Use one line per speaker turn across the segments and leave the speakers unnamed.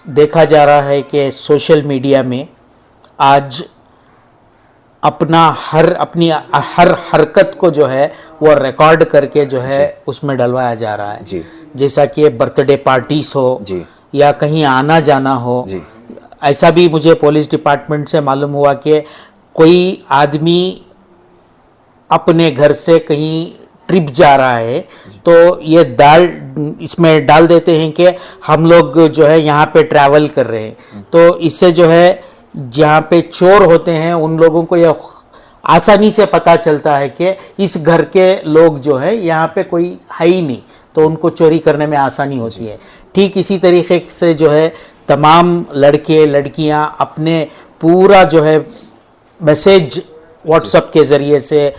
देखा जा रहा है कि सोशल मीडिया में आज अपनी हर हरकत को जो है वो रिकॉर्ड करके जो है उसमें डलवाया जा रहा है
जी।
जैसा कि बर्थडे पार्टीज हो
जी।
या कहीं आना जाना हो।
जी।
ऐसा भी मुझे पुलिस डिपार्टमेंट से मालूम हुआ कि कोई आदमी अपने घर से कहीं ट्रिप जा रहा है तो ये इसमें डाल देते हैं कि हम लोग जो है यहाँ पे ट्रैवल कर रहे हैं। तो इससे जो है जहाँ पे चोर होते हैं उन लोगों को यह आसानी से पता चलता है कि इस घर के लोग जो है यहाँ पे कोई है ही नहीं, तो उनको चोरी करने में आसानी होती है। ठीक इसी तरीके से जो है तमाम लड़के लड़कियाँ अपने पूरा जो है मैसेज व्हाट्सएप के ज़रिए से,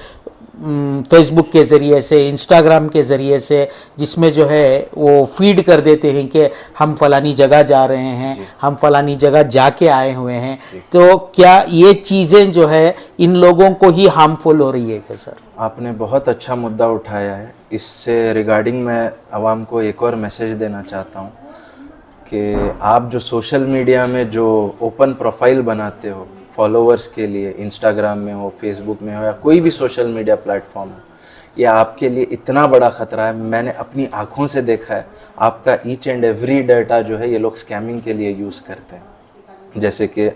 फेसबुक के ज़रिए से, इंस्टाग्राम के ज़रिए से, जिसमें जो है वो फीड कर देते हैं कि हम फलानी जगह जा रहे हैं, हम फलानी जगह जाके आए हुए हैं। तो क्या ये चीज़ें जो है इन लोगों को ही हार्मफुल हो रही है क्या सर?
आपने बहुत अच्छा मुद्दा उठाया है। इससे रिगार्डिंग मैं आवाम को एक और मैसेज देना चाहता हूँ कि आप जो सोशल मीडिया में जो ओपन प्रोफाइल बनाते हो फॉलोअर्स के लिए, इंस्टाग्राम में हो, फेसबुक में हो या कोई भी सोशल मीडिया प्लेटफॉर्म हो, ये आपके लिए इतना बड़ा ख़तरा है। मैंने अपनी आँखों से देखा है, आपका ईच एंड एवरी डाटा जो है ये लोग स्कैमिंग के लिए यूज़ करते हैं। जैसे कि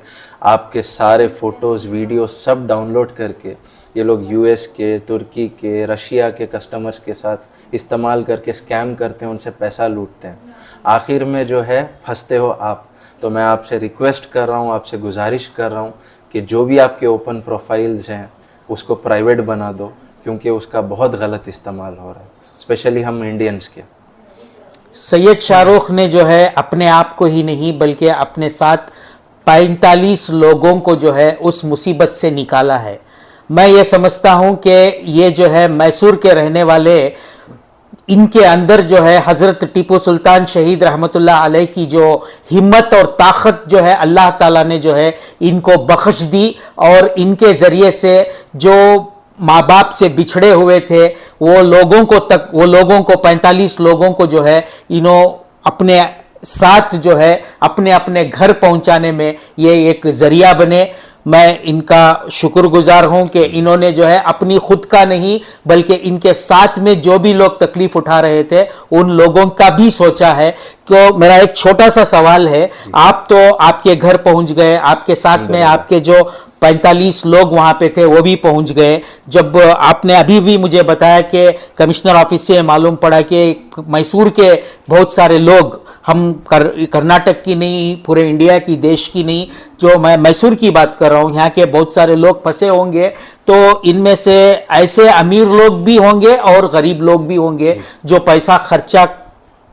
आपके सारे फ़ोटोज़, वीडियो सब डाउनलोड करके ये लोग यूएस के, तुर्की के, रशिया के कस्टमर्स के साथ इस्तेमाल करके स्कैम करते हैं, उनसे पैसा लूटते हैं। आखिर में जो है फंसते हो आप। तो मैं आपसे रिक्वेस्ट कर रहा हूँ, आपसे गुजारिश कर रहा हूँ कि जो भी आपके ओपन प्रोफाइल्स हैं उसको प्राइवेट बना दो, क्योंकि उसका बहुत गलत इस्तेमाल हो रहा है, स्पेशली हम इंडियंस के।
सैयद शाहरुख ने जो है अपने आप को ही नहीं बल्कि अपने साथ 45 लोगों को जो है उस मुसीबत से निकाला है। मैं ये समझता हूँ कि ये जो है मैसूर के रहने वाले, इनके अंदर जो है हज़रत टीपू सुल्तान शहीद रहमतुल्लाह अलैह की जो हिम्मत और ताकत जो है अल्लाह ताला ने जो है इनको बख्श दी, और इनके ज़रिए से जो माँ बाप से बिछड़े हुए थे वो लोगों को 45 लोगों को जो है इन्हों अपने साथ जो है अपने अपने घर पहुंचाने में ये एक ज़रिया बने। मैं इनका शुक्रगुजार हूं कि इन्होंने जो है अपनी खुद का नहीं बल्कि इनके साथ में जो भी लोग तकलीफ उठा रहे थे उन लोगों का भी सोचा है। तो मेरा एक छोटा सा सवाल है, आप तो आपके घर पहुंच गए, आपके साथ में आपके जो 45 लोग वहां पे थे वो भी पहुंच गए। जब आपने अभी भी मुझे बताया कि कमिश्नर ऑफिस से मालूम पड़ा कि मैसूर के बहुत सारे लोग, हम कर्नाटक की नहीं, पूरे इंडिया की, देश की नहीं, जो मैं मैसूर की बात कर रहा हूँ, यहाँ के बहुत सारे लोग फंसे होंगे। तो इनमें से ऐसे अमीर लोग भी होंगे और गरीब लोग भी होंगे जो पैसा खर्चा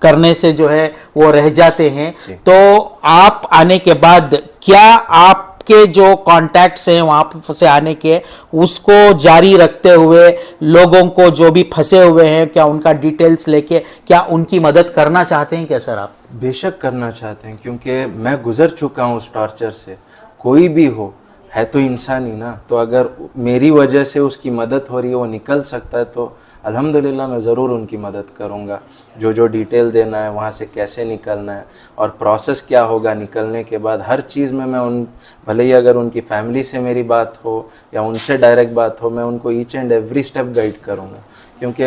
करने से जो है वो रह जाते हैं। तो आप आने के बाद क्या आपके जो कॉन्टैक्ट्स हैं वहाँ से आने के, उसको जारी रखते हुए लोगों को जो भी फंसे हुए हैं, क्या उनका डिटेल्स लेके क्या उनकी मदद करना चाहते हैं क्या सर आप?
बेशक करना चाहते हैं, क्योंकि मैं गुजर चुका हूँ उस टॉर्चर से। कोई भी हो, है तो इंसान ही ना। तो अगर मेरी वजह से उसकी मदद हो रही है, वो निकल सकता है, तो अल्हम्दुलिल्लाह मैं ज़रूर उनकी मदद करूँगा। जो जो डिटेल देना है, वहाँ से कैसे निकलना है और प्रोसेस क्या होगा निकलने के बाद, हर चीज़ में मैं भले ही अगर उनकी फैमिली से मेरी बात हो या उनसे डायरेक्ट बात हो, मैं उनको each and every step guide करूँगा। क्योंकि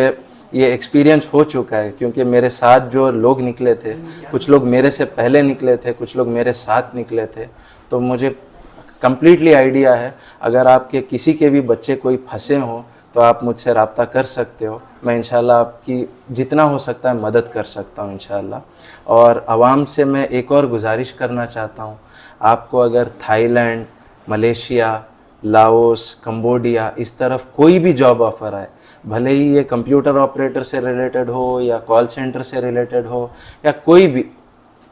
ये एक्सपीरियंस हो चुका है, क्योंकि मेरे साथ जो लोग निकले थे, कुछ लोग मेरे से पहले निकले थे, कुछ लोग मेरे साथ निकले थे, तो मुझे कम्प्लीटली आइडिया है। अगर आपके किसी के भी बच्चे कोई फंसे हों तो आप मुझसे रब्ता कर सकते हो। मैं इंशाल्लाह आपकी जितना हो सकता है मदद कर सकता हूँ इंशाल्लाह। और आवाम से मैं एक और गुजारिश करना चाहता हूँ, आपको अगर थाईलैंड, मलेशिया, लाओस, कंबोडिया इस तरफ कोई भी जॉब ऑफ़र आए, भले ही ये कंप्यूटर ऑपरेटर से रिलेटेड हो या कॉल सेंटर से रिलेटेड हो या कोई भी,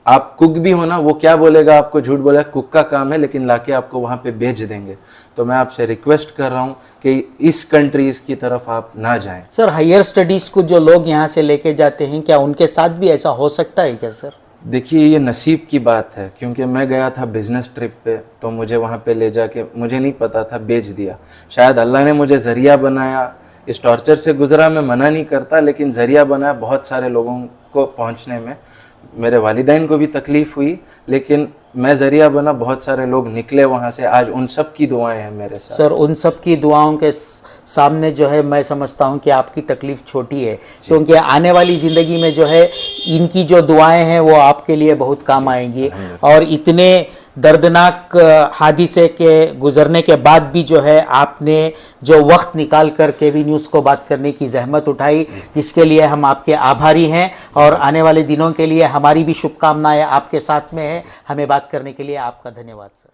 आप कुक भी हो ना, वो क्या बोलेगा आपको, झूठ बोलेगा, कुक का काम है, लेकिन लाके आपको वहाँ पे भेज देंगे। तो मैं आपसे रिक्वेस्ट कर रहा हूँ कि इस कंट्रीज़ की तरफ आप ना जाएं।
सर हायर स्टडीज़ को जो लोग यहाँ से लेके जाते हैं, क्या उनके साथ भी ऐसा हो सकता है क्या सर?
देखिए, ये नसीब की बात है, क्योंकि मैं गया था बिज़नेस ट्रिप पे, तो मुझे वहाँ पे ले जाके, मुझे नहीं पता था, बेच दिया। शायद अल्लाह ने मुझे ज़रिया बनाया, इस टॉर्चर से गुजरा, मैं मना नहीं करता, लेकिन ज़रिया बनाया बहुत सारे लोगों को पहुँचने में। मेरे वालिदैन को भी तकलीफ़ हुई, लेकिन मैं ज़रिया बना, बहुत सारे लोग निकले वहाँ से, आज उन सब की दुआएं हैं मेरे साथ।
सर उन सब की दुआओं के सामने जो है मैं समझता हूँ कि आपकी तकलीफ़ छोटी है, क्योंकि आने वाली ज़िंदगी में जो है इनकी जो दुआएं हैं वो आपके लिए बहुत काम आएंगी। और इतने दर्दनाक हादिसे के गुज़रने के बाद भी जो है आपने जो वक्त निकाल कर केवी न्यूज़ को बात करने की जहमत उठाई, जिसके लिए हम आपके आभारी हैं। और आने वाले दिनों के लिए हमारी भी शुभकामनाएं आपके साथ में है। हमें बात करने के लिए आपका धन्यवाद सर।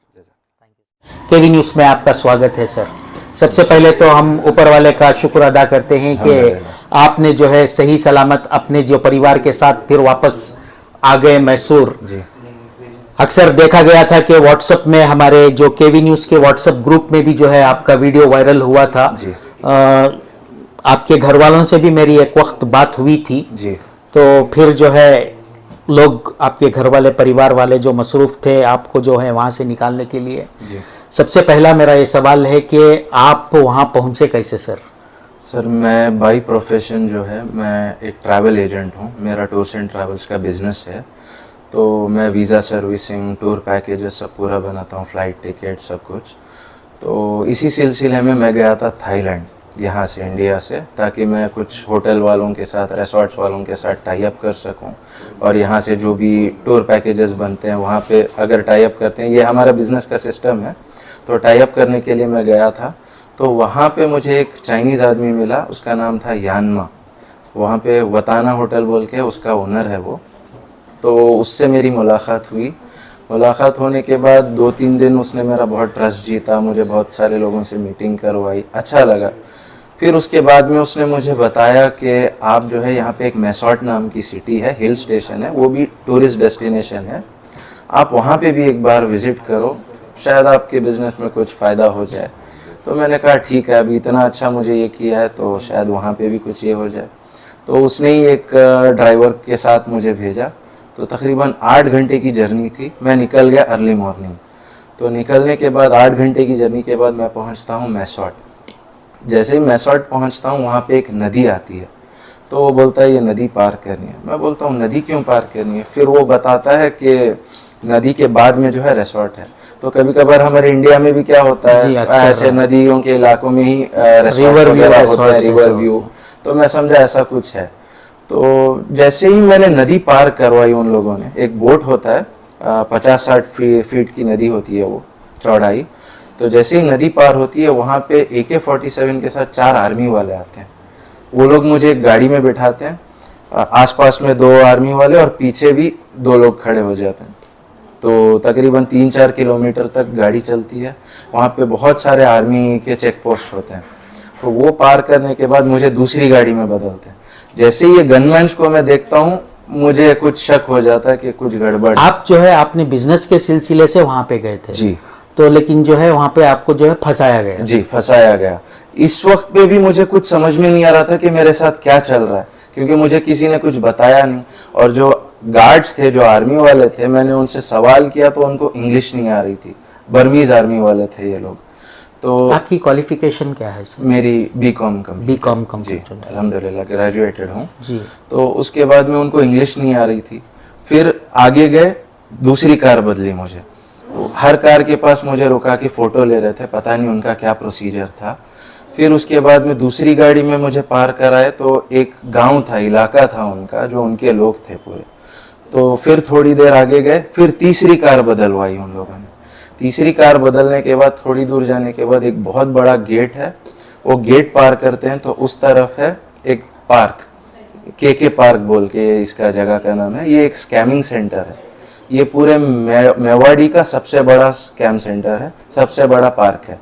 केवी न्यूज़ में आपका स्वागत है सर। सबसे पहले तो हम ऊपर वाले का शुक्र अदा करते हैं कि आपने जो है सही सलामत अपने जो परिवार के साथ फिर वापस आ गए मैसूर। अक्सर देखा गया था कि व्हाट्सएप में हमारे जो केवी न्यूज़ के व्हाट्सएप ग्रुप में भी जो है आपका वीडियो वायरल हुआ था। आपके घर वालों से भी मेरी एक वक्त बात हुई थी
जी।
तो फिर जो है लोग आपके घर वाले परिवार वाले जो मसरूफ़ थे आपको जो है वहाँ से निकालने के लिए। सबसे पहला मेरा ये सवाल है कि आप वहाँ पहुँचे कैसे सर?
सर मैं बाई प्रोफेशन जो है मैं एक ट्रैवल एजेंट हूँ। मेरा टूर्स एंड ट्रैवल्स का बिज़नेस है, तो मैं वीज़ा सर्विसिंग, टूर पैकेजेस सब पूरा बनाता हूँ, फ़्लाइट टिकट सब कुछ। तो इसी सिलसिले में मैं गया था थाईलैंड, यहाँ से इंडिया से, ताकि मैं कुछ होटल वालों के साथ, रिसोर्ट्स वालों के साथ टाई अप कर सकूं। और यहाँ से जो भी टूर पैकेजेस बनते हैं वहाँ पे अगर टाई अप करते हैं, ये हमारा बिज़नेस का सिस्टम है, तो टाई अप करने के लिए मैं गया था। तो वहाँ पे मुझे एक चाइनीज़ आदमी मिला, उसका नाम था यानमा। वहाँ पे वताना होटल बोल के उसका ओनर है वो। तो उससे मेरी मुलाकात हुई। मुलाकात होने के बाद 2-3 दिन उसने मेरा बहुत ट्रस्ट जीता, मुझे बहुत सारे लोगों से मीटिंग करवाई, अच्छा लगा। फिर उसके बाद में उसने मुझे बताया कि आप जो है यहाँ पे एक मैसॉट नाम की सिटी है, हिल स्टेशन है, वो भी टूरिस्ट डेस्टिनेशन है, आप वहाँ पे भी एक बार विज़िट करो, शायद आपके बिज़नेस में कुछ फ़ायदा हो जाए। तो मैंने कहा ठीक है, अभी इतना अच्छा मुझे ये किया है तो शायद वहाँ पे भी कुछ ये हो जाए। तो उसने ही एक ड्राइवर के साथ मुझे भेजा। तो तकरीबन 8 घंटे की जर्नी थी। मैं निकल गया अर्ली मॉर्निंग। तो निकलने के बाद 8 घंटे की जर्नी के बाद मैं पहुंचता हूं मैसॉट। जैसे ही मैसॉट पहुंचता हूं, वहां पे एक नदी आती है। तो वो बोलता है ये नदी पार करनी है। मैं बोलता हूँ नदी क्यों पार करनी है? फिर वो बताता है कि नदी के बाद में जो है रिसोर्ट है। तो कभी कभार हमारे इंडिया में भी क्या होता है, ऐसे नदियों के इलाकों में ही रिवर व्यू। तो मैं समझा ऐसा कुछ है। तो जैसे ही मैंने नदी पार करवाई उन लोगों ने, एक बोट होता है 50-60 फीट की नदी होती है वो चौड़ाई। तो जैसे ही नदी पार होती है, वहाँ पे AK-47 के साथ 4 आर्मी वाले आते हैं। वो लोग मुझे एक गाड़ी में बिठाते हैं, आसपास में 2 आर्मी वाले और पीछे भी 2 लोग खड़े हो जाते हैं। तो तकरीबन 3-4 किलोमीटर तक गाड़ी चलती है। वहाँ पे बहुत सारे आर्मी के चेक पोस्ट होते हैं। तो वो पार करने के बाद मुझे दूसरी गाड़ी में बदलते हैं। जैसे ये गनमैन्स को मैं देखता हूँ, मुझे कुछ शक हो जाता है कि कुछ गड़बड़।
आप जो है अपने बिजनेस के सिलसिले से वहाँ पे गए थे
जी।
तो लेकिन जो है वहाँ पे आपको जो है फंसाया गया।
जी, फंसाया गया। इस वक्त पे भी मुझे कुछ समझ में नहीं आ रहा था कि मेरे साथ क्या चल रहा है, क्योंकि मुझे किसी ने कुछ बताया नहीं। और जो गार्ड्स थे, जो आर्मी वाले थे, मैंने उनसे सवाल किया तो उनको इंग्लिश नहीं आ रही थी। बर्मीज आर्मी वाले थे ये लोग। तो
आपकी क्वालिफिकेशन क्या है सर?
मेरी बीकॉम
कंप्यूटर,
अल्हम्दुलिल्लाह ग्रेजुएटेड हूँ
जी।
तो उसके बाद में उनको इंग्लिश नहीं आ रही थी। फिर आगे गए, दूसरी कार बदली मुझे। हर कार के पास मुझे रुका के फ़ोटो ले रहे थे, पता नहीं उनका क्या प्रोसीजर था। फिर उसके बाद में दूसरी गाड़ी में मुझे पार कराए तो एक गांव था, इलाका था उनका, जो उनके लोग थे पूरे। तो फिर थोड़ी देर आगे गए, फिर तीसरी कार बदलवाई उन लोगों ने। तीसरी कार बदलने के बाद थोड़ी दूर जाने के बाद एक बहुत बड़ा गेट है। वो गेट पार करते हैं तो उस तरफ है एक पार्क, के पार्क बोल के इसका जगह का नाम है। ये एक स्कैमिंग सेंटर है। ये पूरे मेवाड़ी का सबसे बड़ा स्कैम सेंटर है, सबसे बड़ा पार्क है।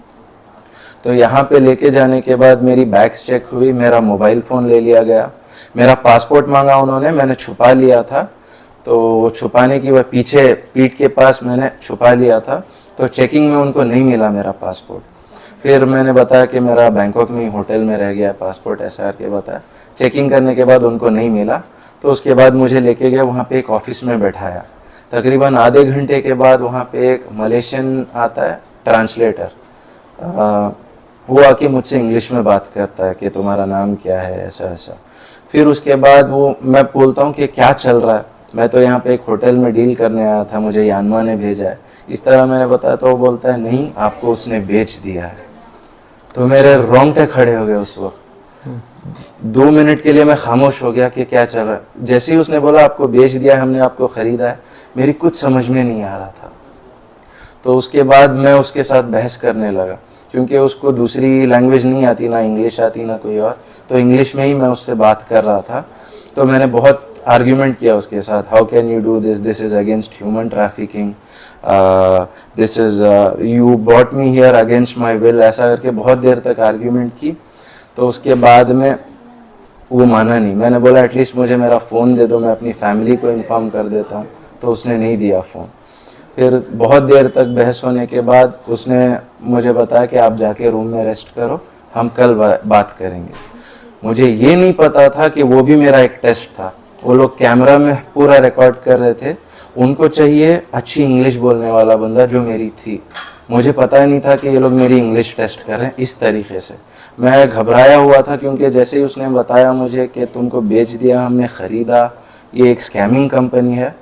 तो यहाँ पे लेके जाने के बाद मेरी बैग्स चेक हुई, मेरा मोबाइल फ़ोन ले लिया गया, मेरा पासपोर्ट मांगा उन्होंने, मैंने छुपा लिया था। तो वो छुपाने की वह पीछे पीठ के पास मैंने छुपा लिया था। तो चेकिंग में उनको नहीं मिला मेरा पासपोर्ट। फिर मैंने बताया कि मेरा बैंकॉक में ही होटल में रह गया पासपोर्ट, ऐसा करके बताया। चेकिंग करने के बाद उनको नहीं मिला। तो उसके बाद मुझे लेके गए, वहाँ पे एक ऑफिस में बैठाया। तकरीबन आधे घंटे के बाद वहाँ पे एक मलेशियन आता है ट्रांसलेटर, वो आके मुझसे इंग्लिश में बात करता है कि तुम्हारा नाम क्या है, ऐसा ऐसा। फिर उसके बाद वो मैं बोलता हूँ कि क्या चल रहा है। मैं तो यहाँ पे एक होटल में डील करने आया था, मुझे यानमा ने भेजा है, इस तरह मैंने बताया। तो वो बोलता है नहीं, आपको उसने बेच दिया है। तो मेरे रोंगटे खड़े हो गए उस वक्त। 2 मिनट के लिए मैं खामोश हो गया कि क्या चल रहा है। जैसे ही उसने बोला आपको बेच दिया है, हमने आपको ख़रीदा है, मेरी कुछ समझ में नहीं आ रहा था। तो उसके बाद मैं उसके साथ बहस करने लगा, क्योंकि उसको दूसरी लैंग्वेज नहीं आती, ना इंग्लिश आती ना कोई और, तो इंग्लिश में ही मैं उससे बात कर रहा था। तो मैंने बहुत आर्ग्यूमेंट किया उसके साथ, how can you do this, this is against human trafficking, this is you bought me here against my will, ऐसा करके बहुत देर तक आर्ग्यूमेंट की। तो उसके बाद में वो माना नहीं। मैंने बोला एटलीस्ट मुझे मेरा फ़ोन दे दो, मैं अपनी फैमिली को इन्फॉर्म कर देता हूँ। तो उसने नहीं दिया फ़ोन। फिर बहुत देर तक बहस होने के बाद उसने मुझे बताया कि आप जाके रूम में रेस्ट करो, हम कल बात करेंगे। मुझे ये नहीं पता था कि वो भी मेरा एक टेस्ट था। वो लोग कैमरा में पूरा रिकॉर्ड कर रहे थे, उनको चाहिए अच्छी इंग्लिश बोलने वाला बंदा, जो मेरी थी। मुझे पता ही नहीं था कि ये लोग मेरी इंग्लिश टेस्ट कर रहे हैं इस तरीके से। मैं घबराया हुआ था, क्योंकि जैसे ही उसने बताया मुझे कि तुमको बेच दिया, हमने ख़रीदा, ये एक स्कैमिंग कंपनी है,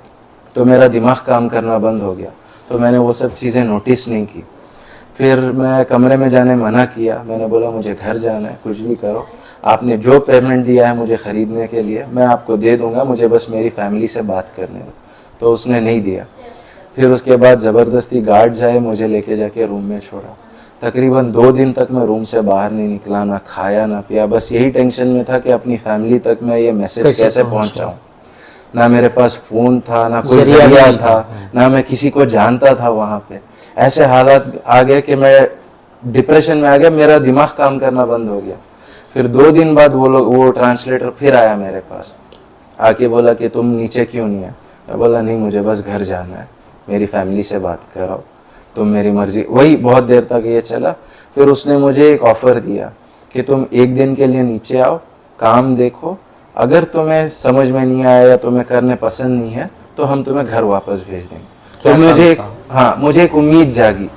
तो मेरा दिमाग काम करना बंद हो गया। तो मैंने वो सब चीज़ें नोटिस नहीं की। फिर मैं कमरे में जाने मना किया। मैंने बोला मुझे घर जाना है, कुछ भी करो, आपने जो पेमेंट दिया है मुझे ख़रीदने के लिए मैं आपको दे दूंगा, मुझे बस मेरी फैमिली से बात करने दो। तो उसने नहीं दिया। फिर उसके बाद ज़बरदस्ती गार्ड जाए, मुझे लेके जाके रूम में छोड़ा। तकरीबन 2 दिन तक मैं रूम से बाहर नहीं निकला, ना खाया ना पिया, बस यही टेंशन में था कि अपनी फैमिली तक मैं ये मैसेज कैसे पहुंचाऊं। ना मेरे पास फ़ोन था, ना कोई जरिया था, ना मैं किसी को जानता था वहाँ पे। ऐसे हालात आ गए कि मैं डिप्रेशन में आ गया, मेरा दिमाग काम करना बंद हो गया। फिर 2 दिन बाद वो ट्रांसलेटर फिर आया मेरे पास, आके बोला कि तुम नीचे क्यों नहीं है। मैं बोला नहीं, मुझे बस घर जाना है, मेरी फैमिली से बात कराओ, तुम मेरी मर्जी। वही बहुत देर तक ये चला। फिर उसने मुझे एक ऑफ़र दिया कि तुम 1 दिन के लिए नीचे आओ, काम देखो, अगर तुम्हें समझ में नहीं आया या तुम्हें करने पसंद नहीं है तो हम तुम्हें घर वापस भेज देंगे। तो मुझे एक उम्मीद जागी।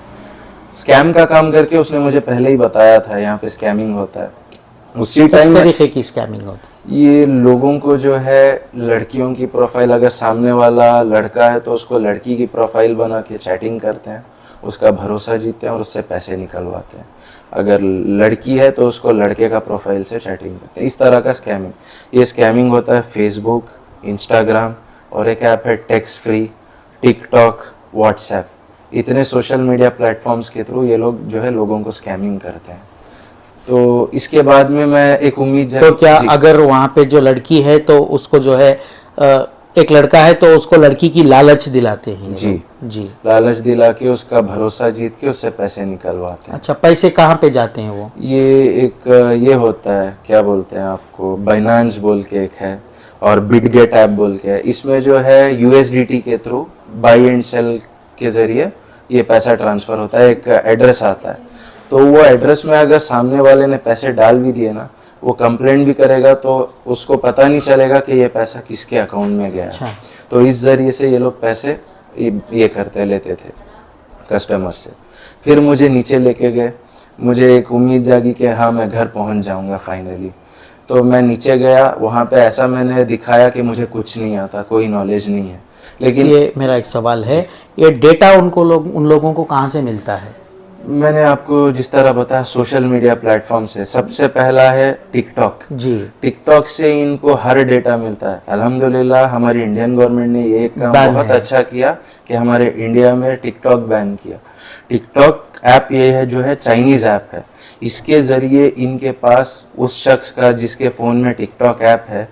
स्कैम का काम करके उसने मुझे पहले ही बताया था यहाँ पे स्कैमिंग होता है। उसी टाइम
तरीके की स्कैमिंग होती है,
ये लोगों को जो है लड़कियों की प्रोफाइल, अगर सामने वाला लड़का है तो उसको लड़की की प्रोफाइल बना के चैटिंग करते हैं, उसका भरोसा जीतते हैं और उससे पैसे निकलवाते हैं। अगर लड़की है तो उसको लड़के का प्रोफाइल से चैटिंग करते हैं। इस तरह का स्कैमिंग। ये स्कैमिंग होता है फेसबुक, इंस्टाग्राम, और एक ऐप है टैक्स फ्री, टिकटॉक, व्हाट्सएप। इतने सोशल मीडिया प्लेटफॉर्म्स के थ्रू ये लोग जो है लोगों को स्कैमिंग करते हैं। तो इसके बाद में मैं एक उम्मीद
तो क्या अगर वहाँ पे जो लड़की है तो उसको जो है एक लड़का है तो उसको लड़की की लालच दिलाते हैं? जी,
लालच दिला के उसका भरोसा जीत के उससे पैसे निकलवाते हैं।
अच्छा, पैसे कहाँ पे जाते हैं वो?
ये होता है, क्या बोलते हैं आपको, बाइनेंस बोल के एक है, और बिटगेट ऐप बोल के है। इसमें जो है USDT के थ्रू बाई एंड सेल के जरिए ये पैसा ट्रांसफ़र होता है। एक एड्रेस आता है, तो वो एड्रेस में अगर सामने वाले ने पैसे डाल भी दिए ना, वो कंप्लेंट भी करेगा तो उसको पता नहीं चलेगा कि ये पैसा किसके अकाउंट में गया है।
अच्छा।
तो इस ज़रिए से ये लोग पैसे ये करते लेते थे कस्टमर से। फिर मुझे नीचे लेके गए, मुझे एक उम्मीद जागी कि हाँ मैं घर पहुंच जाऊंगा फाइनली। तो मैं नीचे गया, वहाँ पे ऐसा मैंने दिखाया कि मुझे कुछ नहीं आता, कोई नॉलेज नहीं है। लेकिन
ये मेरा एक सवाल है, ये डेटा उन लोगों को कहाँ से मिलता है?
मैंने आपको जिस तरह बताया, सोशल मीडिया प्लेटफॉर्म से। सबसे पहला है टिकटॉक।
जी,
टिकटॉक से इनको हर डेटा मिलता है। अल्हम्दुलिल्लाह हमारी इंडियन गवर्नमेंट ने ये काम बहुत अच्छा किया कि हमारे इंडिया में टिकटॉक बैन किया। टिकटॉक ऐप ये है जो है चाइनीज़ ऐप है। इसके ज़रिए इनके पास उस शख्स का जिसके फ़ोन में टिकटॉक ऐप है,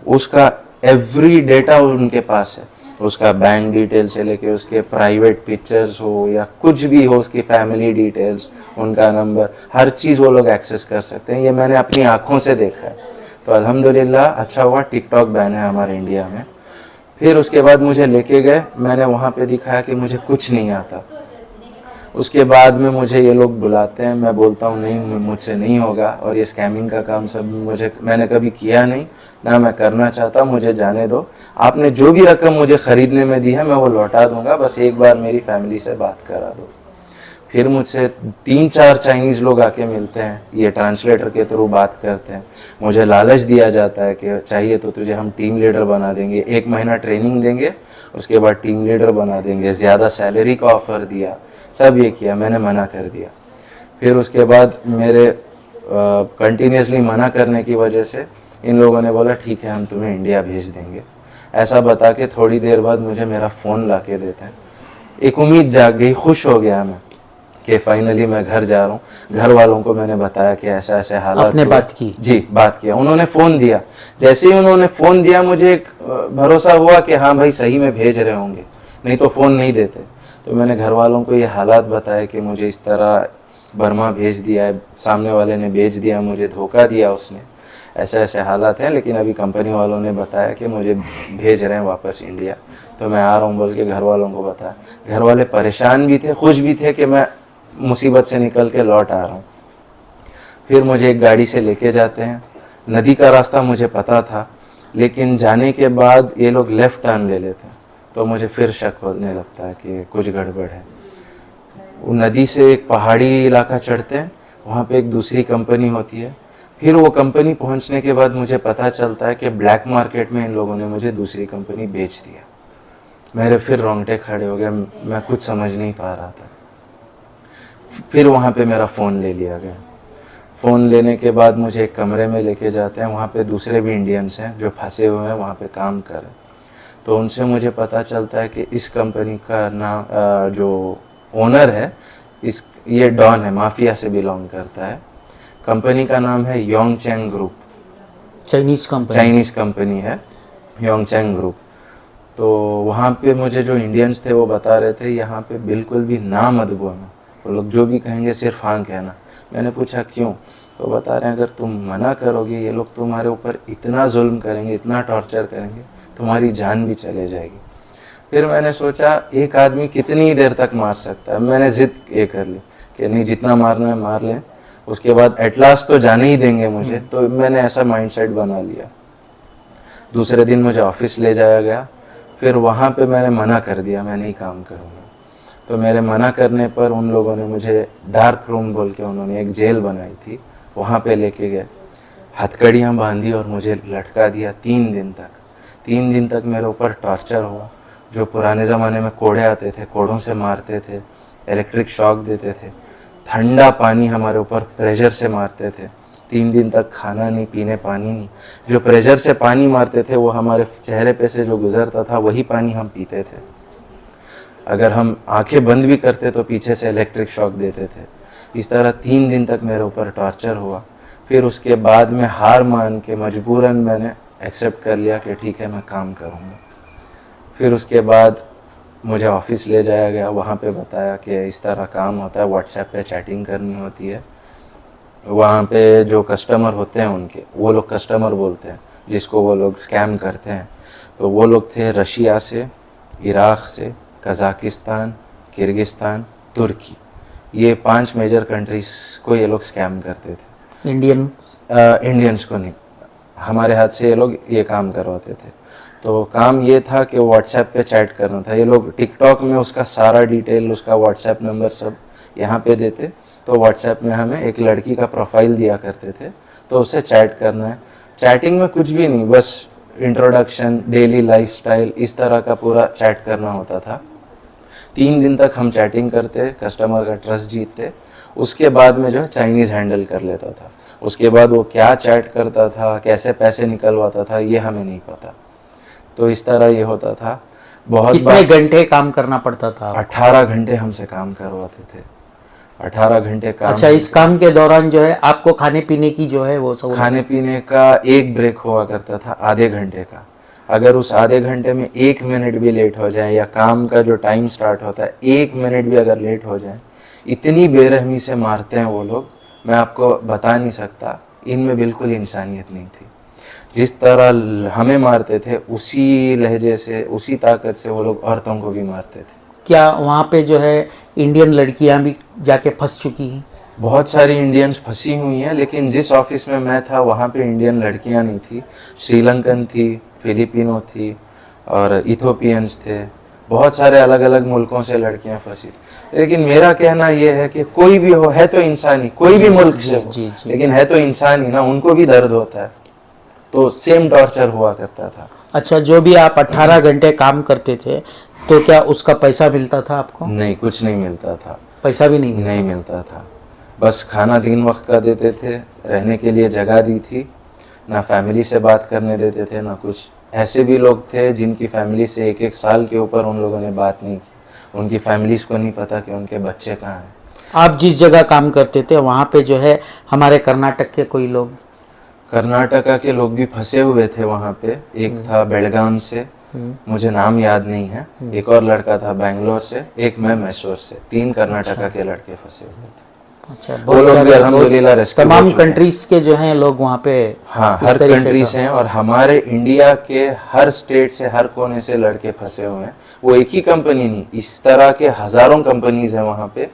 उसका एवरी डेटा उनके पास है। उसका बैंक डिटेल से लेके उसके प्राइवेट पिक्चर्स हो या कुछ भी हो, उसकी फैमिली डिटेल्स, उनका नंबर, हर चीज़ वो लोग एक्सेस कर सकते हैं। ये मैंने अपनी आँखों से देखा है। तो अल्हम्दुलिल्लाह अच्छा हुआ टिकटॉक बैन है हमारे इंडिया में। फिर उसके बाद मुझे लेके गए, मैंने वहाँ पे दिखाया कि मुझे कुछ नहीं आता। उसके बाद में मुझे ये लोग बुलाते हैं, मैं बोलता हूँ नहीं, मुझसे नहीं होगा, और ये स्कैमिंग का काम सब मैंने कभी किया नहीं, ना मैं करना चाहता, मुझे जाने दो। आपने जो भी रकम मुझे ख़रीदने में दी है मैं वो लौटा दूंगा, बस एक बार मेरी फैमिली से बात करा दो। फिर मुझसे 3-4 चाइनीज़ लोग आके मिलते हैं, ये ट्रांसलेटर के थ्रू बात करते हैं। मुझे लालच दिया जाता है कि चाहिए तो तुझे हम टीम लीडर बना देंगे, 1 महीना ट्रेनिंग देंगे, उसके बाद टीम लीडर बना देंगे, ज़्यादा सैलरी का ऑफ़र दिया, सब ये किया, मैंने मना कर दिया। फिर उसके बाद मेरे कंटिन्यूसली मना करने की वजह से इन लोगों ने बोला ठीक है हम तुम्हें इंडिया भेज देंगे। ऐसा बता के थोड़ी देर बाद मुझे मेरा फ़ोन ला के देते हैं। एक उम्मीद जाग गई, खुश हो गया मैं कि फाइनली मैं घर जा रहा हूँ। घर वालों को मैंने बताया कि ऐसा ऐसे हालात
आपने
हुए।
बात की?
जी, बात किया। उन्होंने फ़ोन दिया। जैसे ही उन्होंने फ़ोन दिया मुझे एक भरोसा हुआ कि हाँ भाई सही में भेज रहे होंगे, नहीं तो फ़ोन नहीं देते। तो मैंने घर वालों को ये हालात बताए कि मुझे इस तरह बर्मा भेज दिया है, सामने वाले ने भेज दिया, मुझे धोखा दिया उसने, ऐसे ऐसे हालात हैं, लेकिन अभी कंपनी वालों ने बताया कि मुझे भेज रहे हैं वापस इंडिया, तो मैं आ रहा हूँ बोल के घर वालों को बताया। घर वाले परेशान भी थे, खुश भी थे कि मैं मुसीबत से निकल के लौट आ रहा हूँ। फिर मुझे एक गाड़ी से लेके जाते हैं। नदी का रास्ता मुझे पता था, लेकिन जाने के बाद ये लोग लेफ़्ट टर्न ले लेते हैं, तो मुझे फिर शक होने लगता है कि कुछ गड़बड़ है। वो नदी से एक पहाड़ी इलाका चढ़ते हैं, वहाँ पे एक दूसरी कंपनी होती है। फिर वो कंपनी पहुँचने के बाद मुझे पता चलता है कि ब्लैक मार्केट में इन लोगों ने मुझे दूसरी कंपनी बेच दिया। मेरे फिर रोंगटे खड़े हो गए, मैं कुछ समझ नहीं पा रहा था। फिर वहाँ पे मेरा फ़ोन ले लिया गया। फ़ोन लेने के बाद मुझे एक कमरे में लेके जाते हैं, वहाँ पे दूसरे भी इंडियंस हैं जो फंसे हुए हैं वहाँ पे काम कर रहे हैं। तो उनसे मुझे पता चलता है कि इस कंपनी का नाम जो ओनर है ये डॉन है, माफिया से बिलोंग करता है। कंपनी का नाम है योंगचेंग ग्रुप, चाइनीज़ कंपनी है योंगचेंग ग्रुप। तो वहाँ पे मुझे जो इंडियंस थे वो बता रहे थे यहाँ पे बिल्कुल भी ना मत बोलना, वो लोग जो भी कहेंगे सिर्फ हाँ कहना। मैंने पूछा क्यों? तो बता रहे हैं अगर तुम मना करोगे ये लोग तुम्हारे ऊपर इतना जुल्म करेंगे, इतना टॉर्चर करेंगे, तुम्हारी जान भी चले जाएगी। फिर मैंने सोचा एक आदमी कितनी देर तक मार सकता है। मैंने ज़िद ये कर ली कि नहीं, जितना मारना है मार लें, उसके बाद एट लास्ट तो जाने ही देंगे मुझे। तो मैंने ऐसा माइंडसेट बना लिया। दूसरे दिन मुझे ऑफिस ले जाया गया। फिर वहाँ पे मैंने मना कर दिया, मैं नहीं काम करूँगा। तो मेरे मना करने पर उन लोगों ने मुझे डार्क रूम बोल के उन्होंने एक जेल बनाई थी, वहाँ पे लेके गए, हथकड़ियाँ बांधी और मुझे लटका दिया 3 दिन तक। 3 दिन तक मेरे ऊपर टॉर्चर हुआ। जो पुराने ज़माने में कोड़े आते थे, कोड़ों से मारते थे, इलेक्ट्रिक शॉक देते थे, ठंडा पानी हमारे ऊपर प्रेशर से मारते थे। 3 दिन तक खाना नहीं, पीने पानी नहीं। जो प्रेशर से पानी मारते थे वो हमारे चेहरे पे से जो गुजरता था वही पानी हम पीते थे। अगर हम आंखें बंद भी करते तो पीछे से इलेक्ट्रिक शॉक देते थे। इस तरह 3 दिन तक मेरे ऊपर टॉर्चर हुआ। फिर उसके बाद में हार मान के मजबूरन मैंने एक्सेप्ट कर लिया कि ठीक है मैं काम करूँगा। फिर उसके बाद मुझे ऑफिस ले जाया गया, वहाँ पे बताया कि इस तरह काम होता है, व्हाट्सएप पे चैटिंग करनी होती है। वहाँ पे जो कस्टमर होते हैं उनके, वो लोग कस्टमर बोलते हैं जिसको वो लोग स्कैम करते हैं। तो वो लोग थे रशिया से, इराक़ से, कज़ाकिस्तान, किर्गिस्तान, तुर्की। ये 5 मेजर कंट्रीज़ को ये लोग स्कैम करते थे। इंडियंस को नहीं, हमारे हाथ से ये लोग ये काम करवाते थे। तो काम ये था कि व्हाट्सएप पे चैट करना था। ये लोग टिकटॉक में उसका सारा डिटेल, उसका व्हाट्सएप नंबर सब यहाँ पे देते। तो व्हाट्सएप में हमें एक लड़की का प्रोफाइल दिया करते थे, तो उससे चैट करना है। चैटिंग में कुछ भी नहीं, बस इंट्रोडक्शन, डेली लाइफस्टाइल, इस तरह का पूरा चैट करना होता था। 3 दिन तक हम चैटिंग करते, कस्टमर का ट्रस्ट जीतते। उसके बाद में जो है चाइनीज़ हैंडल कर लेता था। उसके बाद वो क्या चैट करता था, कैसे पैसे निकलवाता था, ये हमें नहीं पता। तो इस तरह ये होता था। बहुत
कितने घंटे काम करना पड़ता था?
18 घंटे हमसे काम करवाते थे। 18 घंटे काम।
अच्छा, इस काम के दौरान जो है आपको खाने पीने की जो है वो सब?
खाने पीने का एक ब्रेक हुआ करता था आधे घंटे का। अगर उस आधे घंटे में 1 मिनट भी लेट हो जाए, या काम का जो टाइम स्टार्ट होता है 1 मिनट भी अगर लेट हो जाए, इतनी बेरहमी से मारते हैं वो लोग, मैं आपको बता नहीं सकता। इनमें बिल्कुल इंसानियत नहीं थी। जिस तरह हमें मारते थे उसी लहजे से, उसी ताकत से वो लोग औरतों को भी मारते थे।
क्या वहाँ पे जो है इंडियन लड़कियाँ भी जाके फंस चुकी हैं?
बहुत सारी इंडियंस फंसी हुई हैं, लेकिन जिस ऑफिस में मैं था वहाँ पे इंडियन लड़कियाँ नहीं थी। श्रीलंकन थी, फिलिपिनो थी और इथोपियंस थे। बहुत सारे अलग अलग मुल्कों से लड़कियां फंसी। लेकिन मेरा कहना यह है कि कोई भी हो, है तो इंसान ही, कोई भी मुल्क से हो, लेकिन है तो इंसान ही ना, उनको भी दर्द होता है। तो सेम टॉर्चर हुआ करता था।
अच्छा, जो भी आप 18 घंटे काम करते थे तो क्या उसका पैसा मिलता था आपको?
नहीं, कुछ नहीं मिलता था।
पैसा भी नहीं मिलता?
नहीं मिलता था। बस खाना 3 वक्त का देते थे, रहने के लिए जगह दी थी, ना फैमिली से बात करने देते थे ना कुछ। ऐसे भी लोग थे जिनकी फैमिली से 1-1 साल के ऊपर उन लोगों ने बात नहीं की। उनकी फैमिलीज को नहीं पता कि उनके बच्चे कहाँ हैं।
आप जिस जगह काम करते थे वहाँ पे जो है हमारे कर्नाटक के कोई लोग?
कर्नाटका के लोग भी फंसे हुए थे वहाँ पे। एक था बेलगाम से, मुझे नाम याद नहीं है। एक और लड़का था बैंगलोर से, एक मैं मैसूर से। 3 कर्नाटका के लड़के फंसे हुए थे।
अच्छा,
वो लोग भी अल्हम्दुलिल्लाह रेस्क्यू
तमाम कंट्रीज के जो हैं लोग वहाँ पे?
हाँ, हर कंट्रीज हैं और हमारे इंडिया के हर स्टेट से, हर कोने से लड़के फंसे हुए हैं। वो एक ही कंपनी नहीं, इस तरह के हजारों कंपनीज हैं वहाँ पे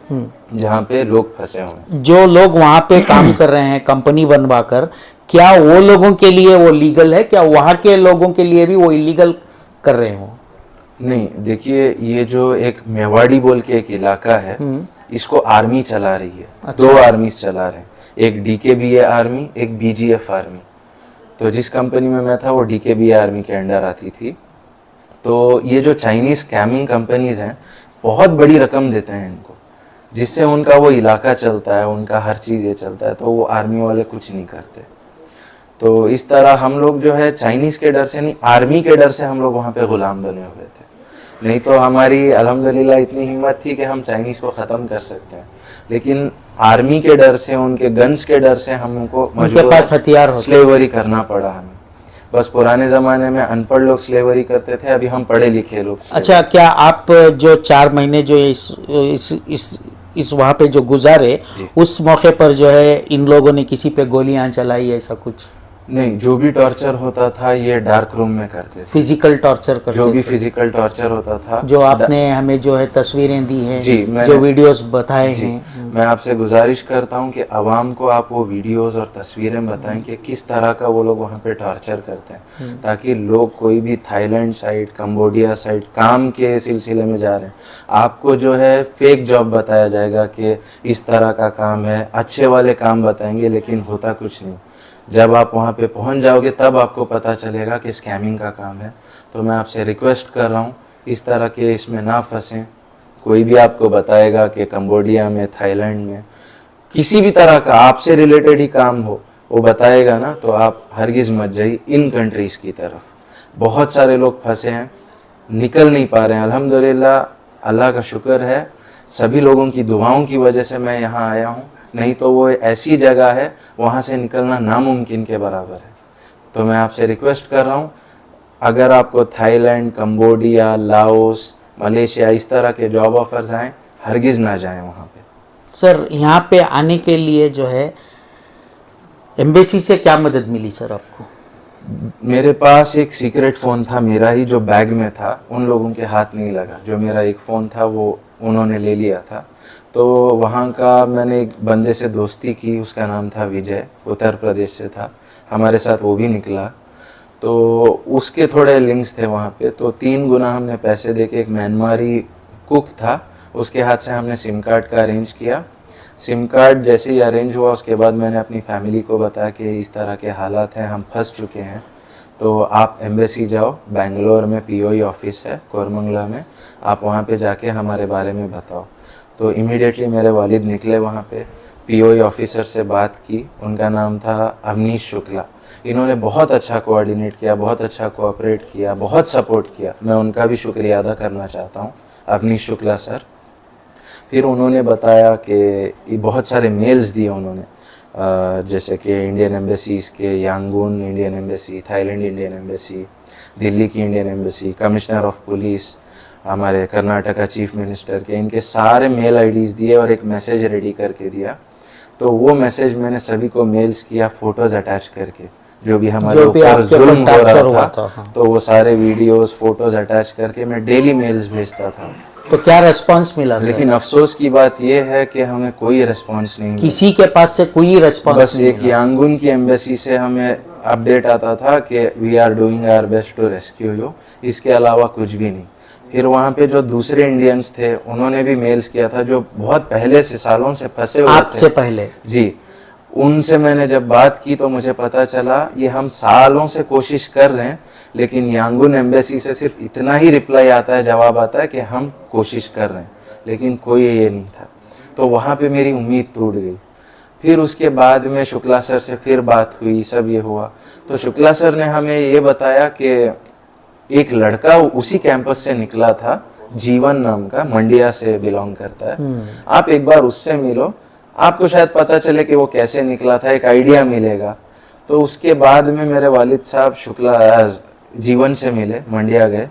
जहाँ पे लोग फंसे हुए हैं।
जो लोग वहाँ पे काम कर रहे हैं कंपनी बनवा कर, क्या वो लोगों के लिए वो लीगल है? क्या वहाँ के लोगों के लिए भी वो इलीगल कर रहे हो?
नहीं, देखिए, ये जो एक मेवाड़ी बोल के एक इलाका है, इसको आर्मी चला रही है।
अच्छा।
2 आर्मीज चला रहे हैं, एक DKBA आर्मी, एक BGF आर्मी। तो जिस कंपनी में मैं था वो DKBA आर्मी के अंडर आती थी। तो ये जो चाइनीज स्कैमिंग कंपनीज हैं, बहुत बड़ी रकम देते हैं इनको, जिससे उनका वो इलाका चलता है, उनका हर चीज़ ये चलता है। तो वो आर्मी वाले कुछ नहीं करते। तो इस तरह हम लोग जो है चाइनीज के डर से नहीं, आर्मी के डर से हम लोग वहाँ पे गुलाम बने हुए थे। नहीं तो हमारी अल्हम्दुलिल्लाह इतनी हिम्मत थी कि हम चाइनीज को ख़त्म कर सकते हैं। लेकिन आर्मी के डर से, उनके गन्स के डर से हमको
उनके पास हथियार होते,
स्लेवरी करना पड़ा हमें। बस पुराने ज़माने में अनपढ़ लोग स्लेवरी करते थे, अभी हम पढ़े लिखे लोग।
अच्छा, क्या आप जो 4 महीने जो इस वहाँ पे जो गुजारे, उस मौके पर जो है इन लोगों ने किसी पे गोलियां चलाई, ऐसा कुछ?
नहीं, जो भी टॉर्चर होता था ये डार्क रूम में करते थे।
फिजिकल टॉर्चर करते
जो भी
थे?
फिजिकल टॉर्चर होता था,
जो आपने हमें जो है तस्वीरें दी हैं,
जी,
जो वीडियोस बताए हैं,
मैं आपसे गुजारिश करता हूं कि आवाम को आप वो वीडियोस और तस्वीरें बताएं कि किस तरह का वो लोग वहाँ पे टॉर्चर करते हैं, ताकि लोग कोई भी थाईलैंड साइड, कंबोडिया साइड काम के सिलसिले में जा रहे हैं, आपको जो है फेक जॉब बताया जाएगा कि इस तरह का काम है, अच्छे वाले काम बताएंगे, लेकिन होता कुछ नहीं। जब आप वहाँ पे पहुँच जाओगे तब आपको पता चलेगा कि स्कैमिंग का काम है। तो मैं आपसे रिक्वेस्ट कर रहा हूँ, इस तरह के इसमें ना फंसें। कोई भी आपको बताएगा कि कंबोडिया में, थाईलैंड में किसी भी तरह का आपसे रिलेटेड ही काम हो, वो बताएगा ना, तो आप हरगिज़ मत जाइए इन कंट्रीज़ की तरफ। बहुत सारे लोग फंसे हैं, निकल नहीं पा रहे हैं। अल्हम्दुलिल्लाह, अल्लाह का शुक्र है, सभी लोगों की दुआओं की वजह से मैं यहाँ आया हूँ। नहीं तो वो ऐसी जगह है, वहाँ से निकलना नामुमकिन के बराबर है। तो मैं आपसे रिक्वेस्ट कर रहा हूँ, अगर आपको थाईलैंड, कंबोडिया, लाओस, मलेशिया इस तरह के जॉब ऑफर्स आएँ, हरगिज़ ना जाएं वहाँ पे।
सर, यहाँ पे आने के लिए जो है एम्बेसी से क्या मदद मिली सर आपको?
मेरे पास एक सीक्रेट फ़ोन था मेरा ही, जो बैग में था, उन लोगों के हाथ नहीं लगा। जो मेरा एक फ़ोन था वो उन्होंने ले लिया था। तो वहाँ का मैंने एक बंदे से दोस्ती की, उसका नाम था विजय, उत्तर प्रदेश से था, हमारे साथ वो भी निकला। तो उसके थोड़े लिंक्स थे वहाँ पे। तो 3 गुना हमने पैसे देके, एक म्यांमारी कुक था, उसके हाथ से हमने सिम कार्ड का अरेंज किया। सिम कार्ड जैसे ही अरेंज हुआ, उसके बाद मैंने अपनी फैमिली को बताया कि इस तरह के हालात हैं, हम फंस चुके हैं, तो आप एम्बेसी जाओ, बेंगलोर में POE ऑफिस है कोरमंगला में, आप वहाँ पे जाके हमारे बारे में बताओ। तो इमीडिएटली मेरे वालिद निकले वहाँ पे, POE ऑफिसर से बात की, उनका नाम था अवनीश शुक्ला। इन्होंने बहुत अच्छा कोऑर्डिनेट किया, बहुत अच्छा कोऑपरेट किया, बहुत सपोर्ट किया। मैं उनका भी शुक्रिया अदा करना चाहता हूँ, अवनीश शुक्ला सर। फिर उन्होंने बताया कि बहुत सारे मेल्स दिए उन्होंने, जैसे कि इंडियन एम्बेसीज़ के, Yangon Indian embassy, Thailand Indian embassy, Delhi की Indian embassy, commissioner of police, हमारे कर्नाटका चीफ मिनिस्टर के, इनके सारे मेल IDs दिए और एक मैसेज रेडी करके दिया। तो वो मैसेज मैंने सभी को मेल्स किया, फ़ोटोज़ अटैच करके, जो भी हमारे ऊपर जुल्म हो रहा था,
हाँ।
तो वो सारे वीडियोस, फोटोज़ अटैच करके मैं डेली मेल्स भेजता था।
तो क्या रेस्पॉन्स मिला सर?
लेकिन अफसोस की बात यह है कि हमें कोई रेस्पॉन्स नहीं मिला।
किसी के पास से कोई रेस्पॉन्स
बस
नहीं
एक यांगून की एम्बेसी से हमें अपडेट आता था कि we are doing our best to rescue you, इसके अलावा कुछ भी नहीं। फिर वहाँ पे जो दूसरे इंडियंस थे उन्होंने भी मेल्स किया था, जो बहुत पहले से सालों से फंसे हुए
आपसे
थे।
पहले?
जी, उनसे मैंने जब बात की तो मुझे पता चला ये हम सालों से कोशिश कर रहे हैं, लेकिन यांगून एम्बेसी से सिर्फ इतना ही रिप्लाई आता है, जवाब आता है कि हम कोशिश कर रहे हैं, लेकिन कोई ये नहीं था। तो वहाँ पे मेरी उम्मीद टूट गई। फिर उसके बाद में शुक्ला सर से फिर बात हुई, सब ये हुआ। तो शुक्ला सर ने हमें ये बताया कि एक लड़का उसी कैंपस से निकला था, जीवन नाम का, मंडिया से बिलोंग करता है, आप एक बार उससे मिलो, आपको शायद पता चले कि वो कैसे निकला था, एक आइडिया मिलेगा। तो उसके बाद में मेरे वालिद साहब शुक्ला जीवन से मिले, मंडिया गए।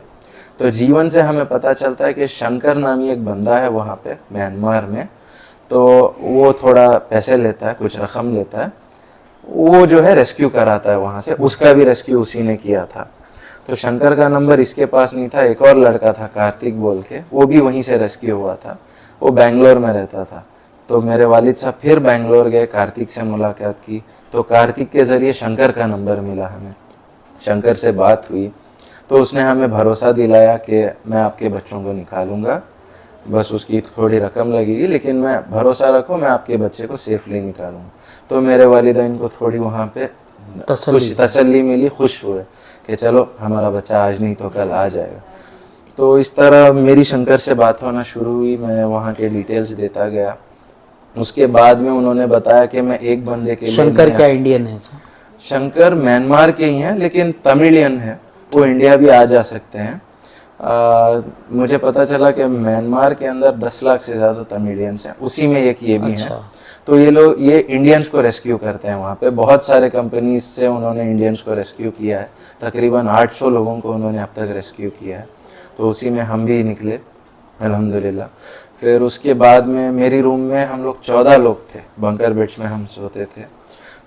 तो जीवन से हमें पता चलता है कि शंकर नामी एक बंदा है वहाँ पे म्यांमार में, तो वो थोड़ा पैसे लेता है, कुछ रकम लेता है, वो जो है रेस्क्यू कराता है वहाँ से, उसका भी रेस्क्यू उसी ने किया था। तो शंकर का नंबर इसके पास नहीं था, एक और लड़का था कार्तिक बोल के, वो भी वहीं से रेस्क्यू हुआ था, वो बेंगलोर में रहता था। तो मेरे वालिद साहब फिर बेंगलोर गए, कार्तिक से मुलाकात की, तो कार्तिक के ज़रिए शंकर का नंबर मिला हमें, शंकर से बात हुई। तो उसने हमें भरोसा दिलाया कि मैं आपके बच्चों को निकालूंगा, बस उसकी थोड़ी रकम लगेगी, लेकिन मैं भरोसा रखो मैं आपके बच्चे को सेफली निकालूंगा। तो मेरे वालिदैन को थोड़ी वहाँ पे तसल्ली मिली, खुश हुए कि चलो हमारा बच्चा आज नहीं तो कल आ जाएगा। तो इस तरह मेरी शंकर से बात होना शुरू हुई, मैं वहाँ के डिटेल्स देता गया। उसके बाद में उन्होंने बताया कि मैं एक बंदे के लिए
शंकर क्या इंडियन है?
शंकर म्यांमार के ही हैं, लेकिन तमिलियन है, वो इंडिया भी आ जा सकते हैं। मुझे पता चला कि म्यांमार के अंदर 10 लाख से ज़्यादा तमिलियंस हैं, उसी में एक ये भी हैं। तो ये लोग ये इंडियंस को रेस्क्यू करते हैं वहाँ पे, बहुत सारे कंपनीज से उन्होंने इंडियंस को रेस्क्यू किया है, तकरीबन 800 लोगों को उन्होंने अब तक रेस्क्यू किया है। तो उसी में हम भी निकले अल्हम्दुलिल्लाह। फिर उसके बाद में मेरी रूम में हम लोग 14 लोग थे, बंकर बेड्स में हम सोते थे।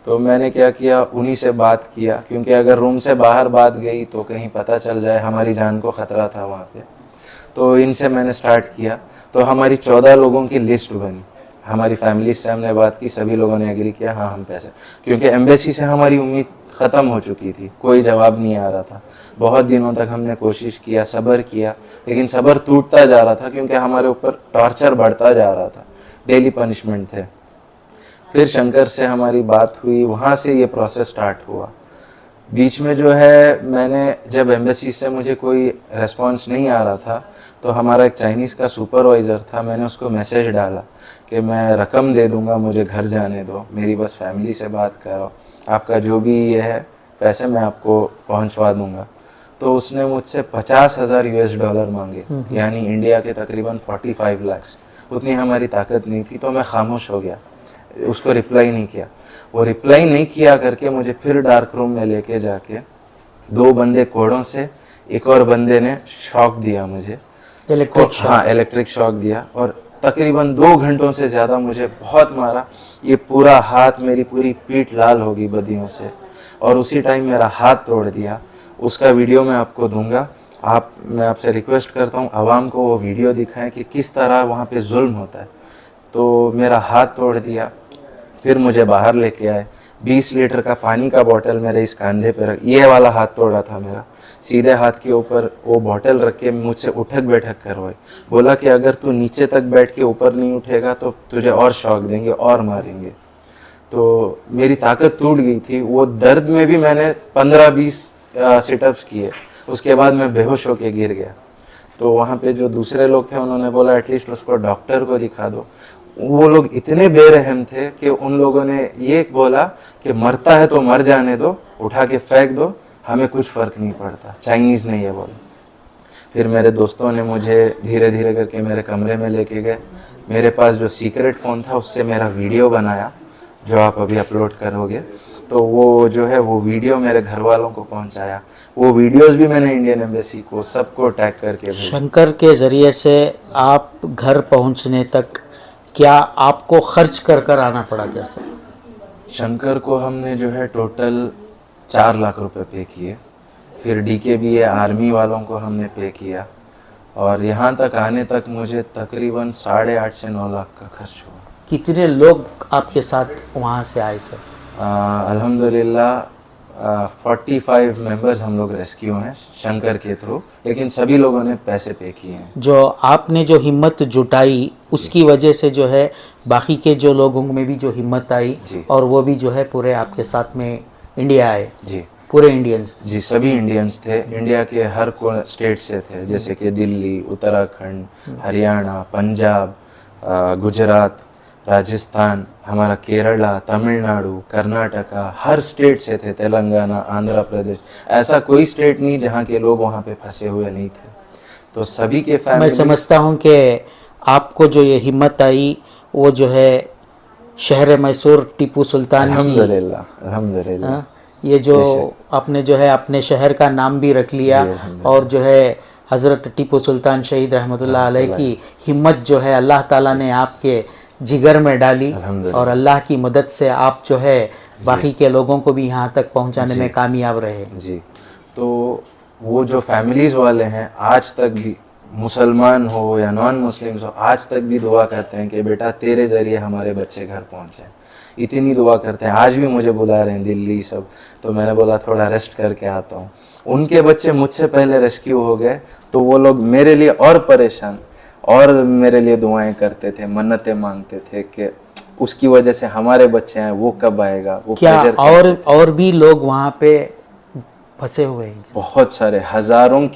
तो मैंने क्या किया, उन्हीं से बात किया, क्योंकि अगर रूम से बाहर बात गई तो कहीं पता चल जाए, हमारी जान को ख़तरा था वहाँ पे। तो इनसे मैंने स्टार्ट किया, तो हमारी 14 लोगों की लिस्ट बनी, हमारी फैमिली से हमने बात की, सभी लोगों ने एग्री किया हाँ हम पैसे, क्योंकि एम्बेसी से हमारी उम्मीद ख़त्म हो चुकी थी, कोई जवाब नहीं आ रहा था। बहुत दिनों तक हमने कोशिश किया, सब्र किया, लेकिन सब्र टूटता जा रहा था, क्योंकि हमारे ऊपर टॉर्चर बढ़ता जा रहा था, डेली पनिशमेंट थे। फिर शंकर से हमारी बात हुई, वहाँ से ये प्रोसेस स्टार्ट हुआ। बीच में जो है मैंने जब एम्बेसी से मुझे कोई रेस्पॉन्स नहीं आ रहा था, तो हमारा एक चाइनीज़ का सुपरवाइज़र था, मैंने उसको मैसेज डाला कि मैं रकम दे दूंगा, मुझे घर जाने दो, मेरी बस फैमिली से बात करो, आपका जो भी ये है पैसे मैं आपको पहुंचवा दूंगा। तो उसने मुझसे 50,000 US$ मांगे, यानी इंडिया के तकरीबन 45 लाख। उतनी हमारी ताकत नहीं थी, तो मैं खामोश हो गया, उसको रिप्लाई नहीं किया। वो रिप्लाई नहीं किया करके मुझे फिर डार्क रूम में लेके जाके 2 बंदे कोड़ों से, एक और बंदे ने शॉक दिया मुझे, इलेक्ट्रिक शॉक। हाँ, इलेक्ट्रिक शॉक दिया, और तकरीबन 2 घंटों से ज़्यादा मुझे बहुत मारा। ये पूरा हाथ, मेरी पूरी पीठ लाल होगी बदियों से, और उसी टाइम मेरा हाथ तोड़ दिया। उसका वीडियो मैं आपको दूंगा, मैं आपसे रिक्वेस्ट करता हूँ आवाम को वो वीडियो दिखाएं कि किस तरह वहाँ पे जुल्म होता है। तो मेरा हाथ तोड़ दिया, फिर मुझे बाहर लेके आए, 20 लीटर का पानी का बोतल मेरे इस कंधे पे रख, ये वाला हाथ तोड़ा था मेरा, सीधे हाथ के ऊपर वो बोतल रख के मुझसे उठक बैठक करवाई। बोला कि अगर तू नीचे तक बैठ के ऊपर नहीं उठेगा तो तुझे और शॉक देंगे और मारेंगे। तो मेरी ताकत टूट गई थी, वो दर्द में भी मैंने 15-20 सिटअप्स किए, उसके बाद मैं बेहोश होके गिर गया। तो वहाँ पे जो दूसरे लोग थे उन्होंने बोला एटलीस्ट उसको डॉक्टर को दिखा दो। वो लोग इतने बेरहम थे कि उन लोगों ने ये बोला कि मरता है तो मर जाने दो, उठा के फेंक दो, हमें कुछ फ़र्क नहीं पड़ता। चाइनीज़ ने ये बोला। फिर मेरे दोस्तों ने मुझे धीरे धीरे करके मेरे कमरे में लेके गए, मेरे पास जो सीक्रेट फ़ोन था उससे मेरा वीडियो बनाया, जो आप अभी अपलोड करोगे। तो वो जो है वो वीडियो मेरे घर वालों को पहुंचाया, वो वीडियोस भी मैंने इंडियन एम्बेसी को सबको टैग करके भेजा।
शंकर के ज़रिए से आप घर पहुंचने तक क्या आपको खर्च कर आना पड़ा क्या सर?
शंकर को हमने जो है टोटल 4 लाख रुपए पे किए, फिर DKBA आर्मी वालों को हमने पे किया, और यहाँ तक आने तक मुझे तकरीबन 8.5 से 9 लाख का खर्च हुआ।
कितने लोग आपके साथ वहाँ से आए सर?
अल्हम्दुलिल्लाह 45 मेंबर्स हम लोग रेस्क्यू हैं शंकर के थ्रू, लेकिन सभी लोगों ने पैसे पे किए हैं।
जो आपने जो हिम्मत जुटाई उसकी वजह से जो है बाकी के जो लोगों में भी जो हिम्मत आई
जी।
और वो भी जो है पूरे आपके साथ में इंडिया आए,
जी
पूरे इंडियंस।
जी, सभी इंडियंस थे, इंडिया के हर स्टेट से थे, जैसे कि दिल्ली, उत्तराखंड, हरियाणा, पंजाब, गुजरात, राजस्थान, हमारा केरला, तमिलनाडु, कर्नाटका, हर स्टेट से थे, तेलंगाना, आंध्र प्रदेश, ऐसा कोई स्टेट नहीं जहाँ के लोग वहाँ पे फंसे हुए नहीं थे। तो सभी के
मैं
फैमिली
समझता हूँ कि आपको जो ये हिम्मत आई वो जो है शहर मैसूर टीपू सुल्तान की,
अल्हम्दुलिल्लाह अल्हम्दुलिल्लाह,
हाँ, ये जो आपने जो है अपने शहर का नाम भी रख लिया और जो है हज़रत टीपू सुल्तान शहीद रहमतुल्लाह अलैह की हिम्मत जो है अल्लाह ताला ने आपके जिगर में डाली और अल्लाह की मदद से आप जो है बाकी के लोगों को भी यहाँ तक पहुँचाने में कामयाब रहे।
जी। तो वो जो फैमिलीज वाले हैं आज तक भी, मुसलमान हो या नॉन मुस्लिम्स हो, आज तक भी दुआ करते हैं कि बेटा तेरे ज़रिए हमारे बच्चे घर पहुँचे। इतनी दुआ करते हैं। आज भी मुझे बुला रहे हैं दिल्ली सब, तो मैंने बोला थोड़ा रेस्ट करके आता हूँ। उनके बच्चे मुझसे पहले रेस्क्यू हो गए, तो वो लोग मेरे लिए और परेशान और मेरे लिए दुआएं करते थे, मन्नतें मांगते थे कि उसकी वजह से हमारे बच्चे हैं वो कब आएगा। वो
क्या
प्रेशर
और भी लोग वहाँ पे फंसे हुए हैं?
बहुत सारे, हजारों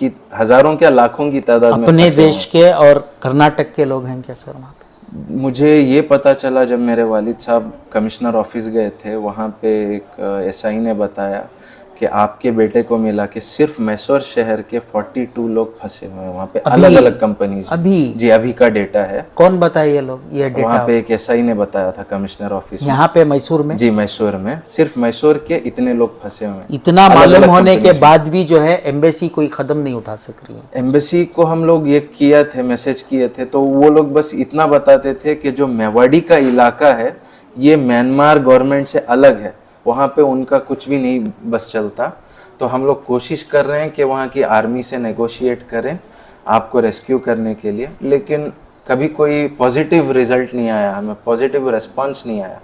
क्या लाखों की तादाद में
अपने
फंसे
देश के और कर्नाटक के लोग हैं क्या सर वहाँ पे?
मुझे ये पता चला जब मेरे वालिद साहब कमिश्नर ऑफिस गए थे, वहाँ पे एक एसआई ने बताया कि आपके बेटे को मिला कि सिर्फ मैसूर शहर के 42 लोग फंसे हुए हैं वहाँ पे, अलग अलग कंपनीज।
अभी
जी अभी का डेटा है।
कौन बताए ये लोग ये डेटा?
वहाँ पे एक एसआई ने बताया था कमिश्नर ऑफिस में।
यहाँ पे मैसूर में?
जी मैसूर में, सिर्फ मैसूर के इतने लोग फंसे हुए हैं।
इतना मालूम होने के बाद भी जो है एम्बेसी कोई कदम नहीं उठा सक रही है।
एम्बेसी को हम लोग ये किया थे, मैसेज किए थे, तो वो लोग बस इतना बताते थे कि जो मेवाड़ी का इलाका है ये म्यांमार गवर्नमेंट से अलग है, वहाँ पे उनका कुछ भी नहीं बस चलता। तो हम लोग कोशिश कर रहे हैं कि वहाँ की आर्मी से नेगोशिएट करें आपको रेस्क्यू करने के लिए, लेकिन कभी कोई पॉजिटिव रिजल्ट नहीं आया, हमें पॉजिटिव रिस्पांस नहीं आया।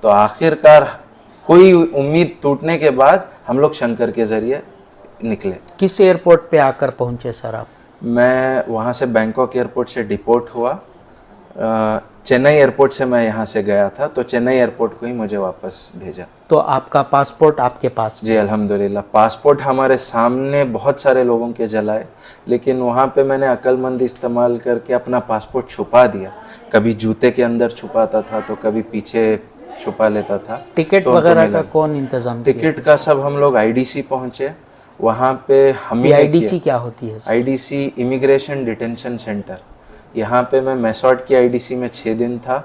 तो आखिरकार कोई उम्मीद टूटने के बाद हम लोग शंकर के ज़रिए निकले।
किस एयरपोर्ट पे आकर पहुँचे सर आप?
मैं वहाँ से बैंकॉक एयरपोर्ट से डिपोर्ट हुआ, चेन्नई एयरपोर्ट से मैं यहाँ से गया था, तो चेन्नई एयरपोर्ट को ही मुझे वापस भेजा।
तो आपका पासपोर्ट आपके पास?
जी अल्हम्दुलिल्लाह, पासपोर्ट हमारे सामने बहुत सारे लोगों के जलाए, लेकिन वहाँ पे मैंने अक्लमंदी इस्तेमाल करके अपना पासपोर्ट छुपा दिया। कभी जूते के अंदर छुपाता था तो कभी पीछे छुपा लेता था।
टिकट वगैरह का कौन इंतजाम किया?
टिकट का सब हम लोग आईडीसी पहुँचे, वहाँ पे हम
आईडीसी क्या होती है?
IDC immigration detention centre. यहाँ पे मैं मैसॉट की आईडीसी में 6 दिन था,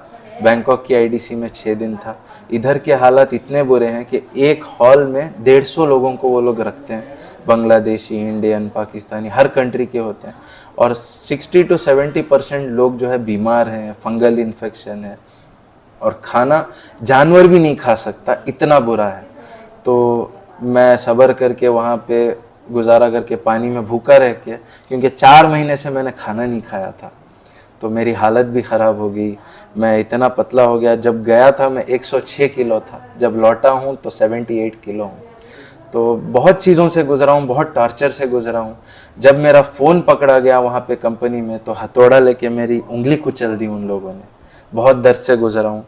बैंकॉक की आईडीसी में 6 दिन था। इधर के हालात इतने बुरे हैं कि एक हॉल में 150 लोगों को वो लोग रखते हैं, बांग्लादेशी, इंडियन, पाकिस्तानी, हर कंट्री के होते हैं, और 60 to 70% लोग जो है बीमार हैं, फंगल इन्फेक्शन है, और खाना जानवर भी नहीं खा सकता, इतना बुरा है। तो मैं सब्र करके वहाँ पे गुजारा करके पानी में भूखा रह के, क्योंकि 4 महीने से मैंने खाना नहीं खाया था, तो मेरी हालत भी ख़राब हो गई। मैं इतना पतला हो गया, जब गया था मैं 106 किलो था, जब लौटा हूँ तो 78 किलो हूँ। तो बहुत चीज़ों से गुजरा हूँ, बहुत टॉर्चर से गुजरा हूँ। जब मेरा फ़ोन पकड़ा गया वहाँ पे कंपनी में, तो हथौड़ा लेके मेरी उंगली कुचल दी उन लोगों ने। बहुत दर्द से गुजरा हूँ।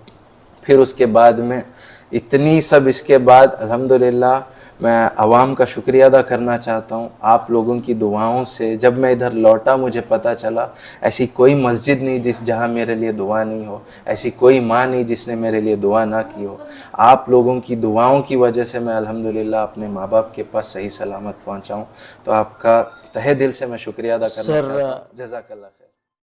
फिर उसके बाद में इतनी सब, इसके बाद अल्हम्दुलिल्लाह मैं आवाम का शुक्रिया अदा करना चाहता हूँ। आप लोगों की दुआओं से जब मैं इधर लौटा, मुझे पता चला ऐसी कोई मस्जिद नहीं जहाँ मेरे लिए दुआ नहीं हो, ऐसी कोई माँ नहीं जिसने मेरे लिए दुआ ना की हो। आप लोगों की दुआओं की वजह से मैं अल्हम्दुलिल्लाह अपने माँ बाप के पास सही सलामत पहुँचा हूँ। तो आपका तहे दिल से मैं शुक्रिया अदा करना चाहता हूँ। जज़ाकल्लाह।